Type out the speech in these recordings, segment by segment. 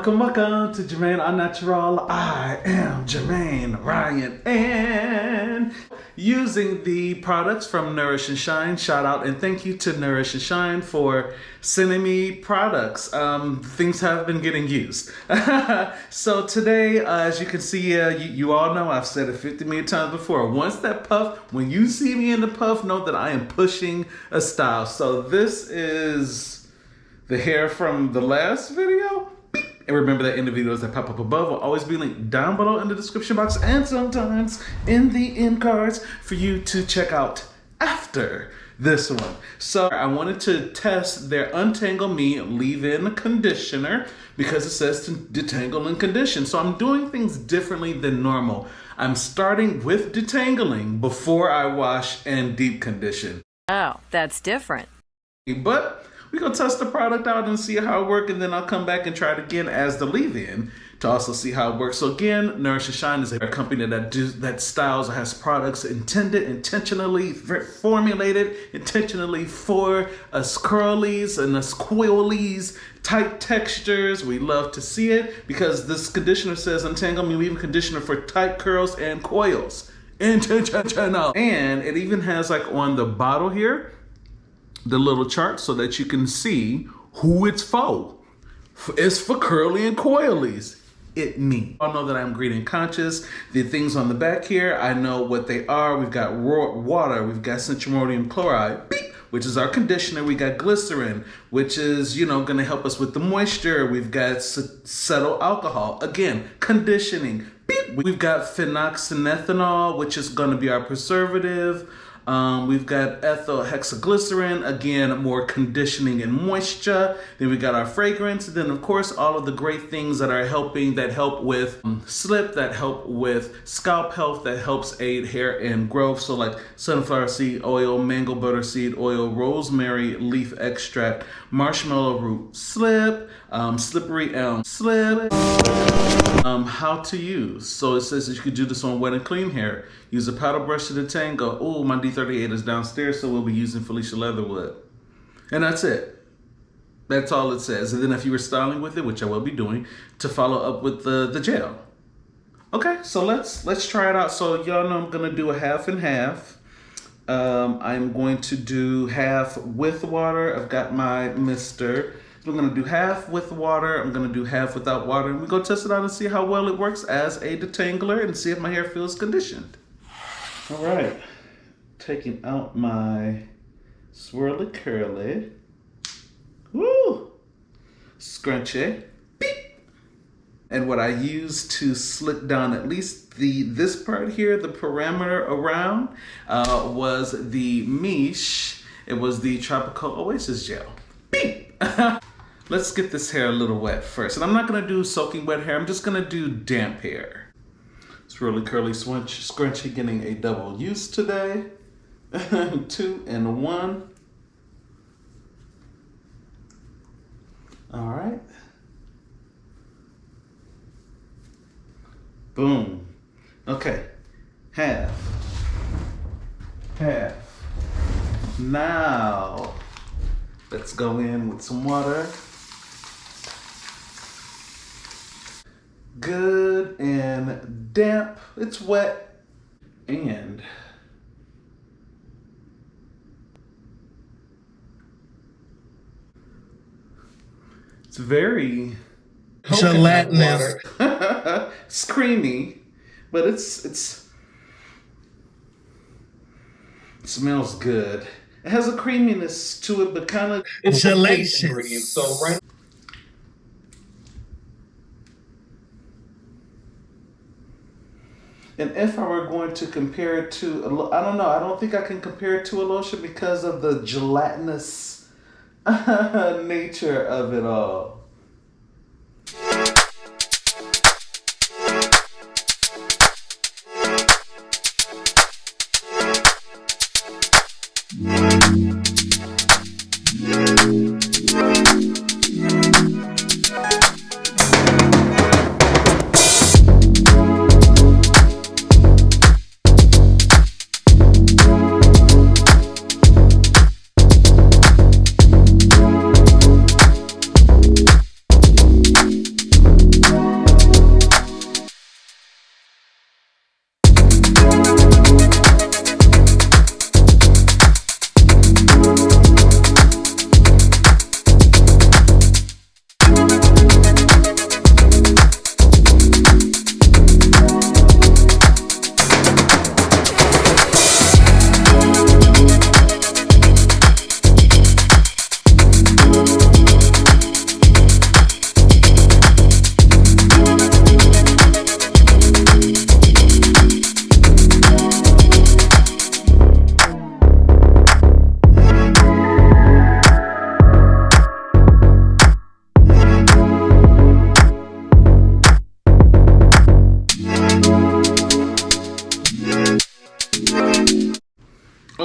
Welcome to JermaineAuNatural. I am Jermaine Ryan, and using the products from Nourish Shine. Shout out and thank you to Nourish Shine for sending me products. Things have been getting used. So today, as you can see, you all know I've said it 50 million times before. Once that puff, when you see me in the puff, know that I am pushing a style. So this is the hair from the last video. And remember that in the videos that pop up above will always be linked down below in the description box and sometimes in the end cards for you to check out after this one. So I wanted to test their Untangle Me Leave-In Conditioner because it says to detangle and condition. So I'm doing things differently than normal. I'm starting with detangling before I wash and deep condition. Oh, that's different. But we're going to test the product out and see how it works, and then I'll come back and try it again as the leave-in to also see how it works. So again, Nourish Shine is a company that styles or has products intentionally formulated, intentionally for us curlies and us coilies, tight textures. We love to see it because this conditioner says Untangle Me Leave-In Conditioner for tight curls and coils. Intentional. And it even has like on the bottle here, the little chart so that you can see who it's for. It's for curly and coilies. Me. I know that I'm ingredient conscious. The things on the back here, I know what they are. We've got raw water. We've got centrimodium chloride, beep, which is our conditioner. We got glycerin, which is, going to help us with the moisture. We've got cetyl alcohol, again, conditioning. Beep. We've got phenoxyethanol, which is going to be our preservative. We've got ethyl hexaglycerin, again, more conditioning and moisture. Then we got our fragrance. And then, of course, all of the great things that help with slip, that help with scalp health, that helps aid hair and growth. So like sunflower seed oil, mango butter seed oil, rosemary leaf extract, marshmallow root slip, slippery elm slip. How to use. So it says that you could do this on wet and clean hair. Use a paddle brush to detangle. Oh, my D38 is downstairs, so we'll be using Felicia Leatherwood. And that's it. That's all it says. And then if you were styling with it, which I will be doing, to follow up with the gel. Okay, so let's try it out. So y'all know I'm gonna do a half and half. I'm going to do half with water. I've got my mister. I'm gonna do half with water, I'm gonna do half without water, and we're gonna test it out and see how well it works as a detangler and see if my hair feels conditioned. All right, taking out my swirly curly, woo, scrunchy, beep. And what I used to slick down at least this part here, the parameter around, was the Miche. It was the Tropical Oasis gel. Beep. Let's get this hair a little wet first. And I'm not gonna do soaking wet hair, I'm just gonna do damp hair. It's really curly scrunchy, getting a double use today. 2 and 1. All right. Boom. Okay, half. Now, let's go in with some water. Good and damp. It's wet. And it's very gelatinous. It's creamy, but it smells good. It has a creaminess to it, but kind of it's gelatinous. So right. And if I were going to compare it to, I don't know, I don't think I can compare it to a lotion because of the gelatinous nature of it all.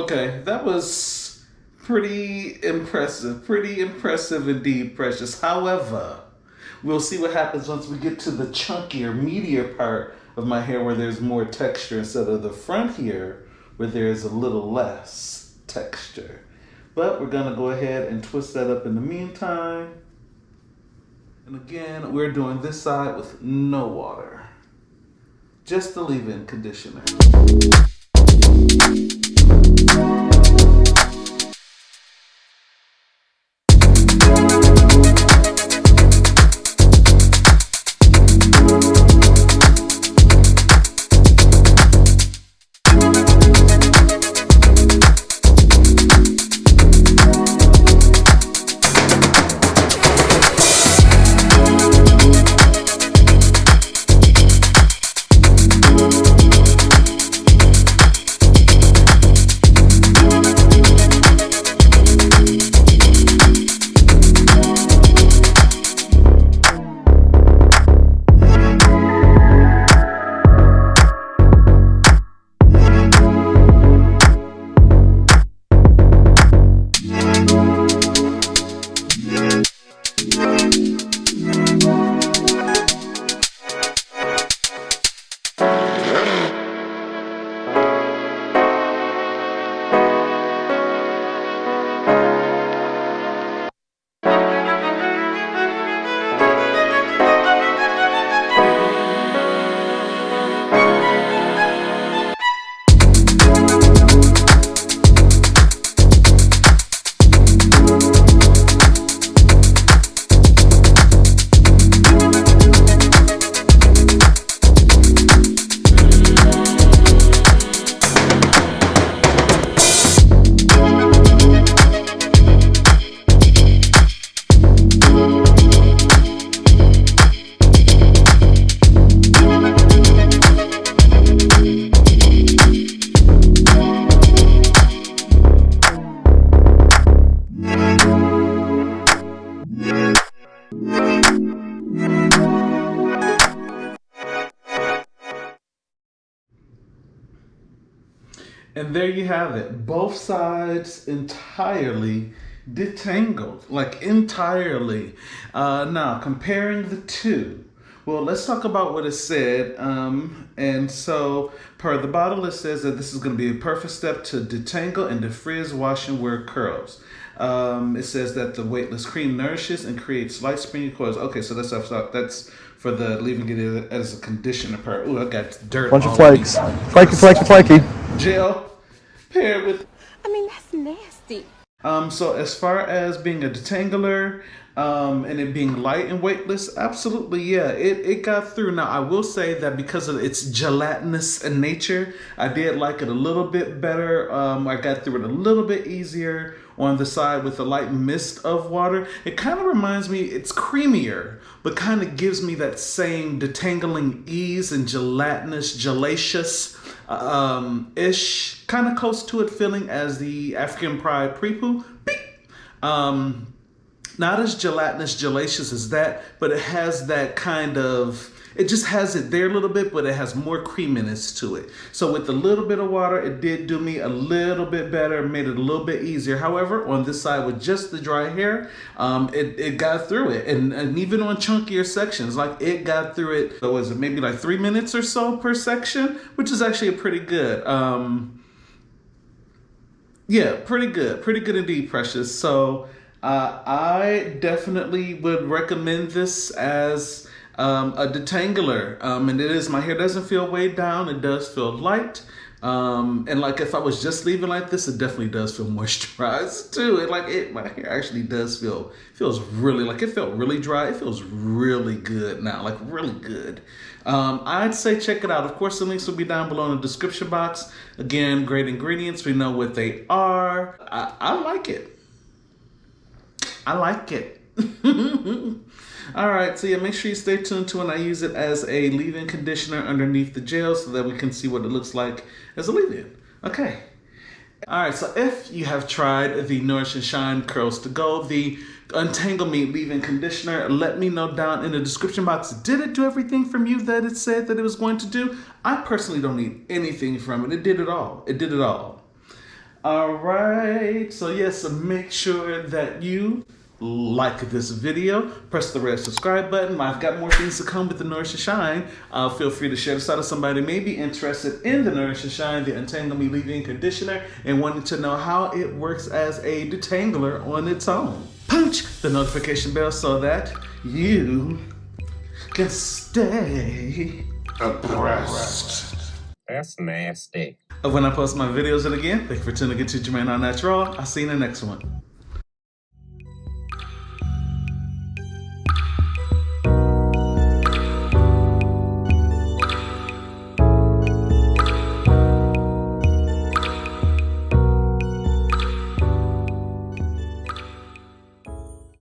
Okay, that was pretty impressive indeed, Precious. However, we'll see what happens once we get to the chunkier, meatier part of my hair where there's more texture instead of the front here where there's a little less texture. But we're gonna go ahead and twist that up in the meantime. And again, we're doing this side with no water. Just the leave-in conditioner. And there you have it. Both sides entirely detangled, like entirely. Now, comparing the two. Well, let's talk about what it said. And so, per the bottle, it says that this is going to be a perfect step to detangle and defrizz, wash, and wear curls. It says that the weightless cream nourishes and creates light springy coils. Okay, so that's for the leaving it as a conditioner part. Ooh, I got dirt. Bunch of flakes. Flaky. Gel paired with. I mean, that's nasty. So as far as being a detangler, and it being light and weightless, absolutely, yeah, it got through. Now, I will say that because of its gelatinous in nature, I did like it a little bit better. I got through it a little bit easier on the side with the light mist of water. It kind of reminds me, it's creamier, but kind of gives me that same detangling ease and gelacious ish, kind of close to it feeling as the African Pride Pre-Poo. Not as gelacious as that, but it has that kind of, it just has it there a little bit, but it has more creaminess to it. So with a little bit of water, it did do me a little bit better, made it a little bit easier. However, on this side with just the dry hair, it got through it. And even on chunkier sections, like it got through it. So was it maybe like 3 minutes or so per section, which is actually pretty good. Yeah, pretty good indeed, Precious. So I definitely would recommend this as a detangler, and it is, my hair doesn't feel weighed down, it does feel light, and like if I was just leaving like this, it definitely does feel moisturized too. My hair actually does feels really, like it felt really dry, it feels really good now, like really good. I'd say check it out. Of course, the links will be down below in the description box. Again, great ingredients, we know what they are. I like it. All right, so yeah, make sure you stay tuned to when I use it as a leave-in conditioner underneath the gel so that we can see what it looks like as a leave-in. Okay. All right, so if you have tried the Nourish Shine Curls to Go, the Untangle Me Leave-In Conditioner, let me know down in the description box. Did it do everything from you that it said that it was going to do? I personally don't need anything from it. It did it all. All right. So yes, make sure that you like this video, press the red subscribe button. I've got more things to come with the Nourish Shine. Feel free to share this out with somebody who may be interested in the Nourish Shine, the Untangle Me Leave-In Conditioner, and wanting to know how it works as a detangler on its own. Punch the notification bell so that you can stay abreast. That's nasty. When I post my videos, and again, thank you for tuning in to JermaineAuNatural. I'll see you in the next one.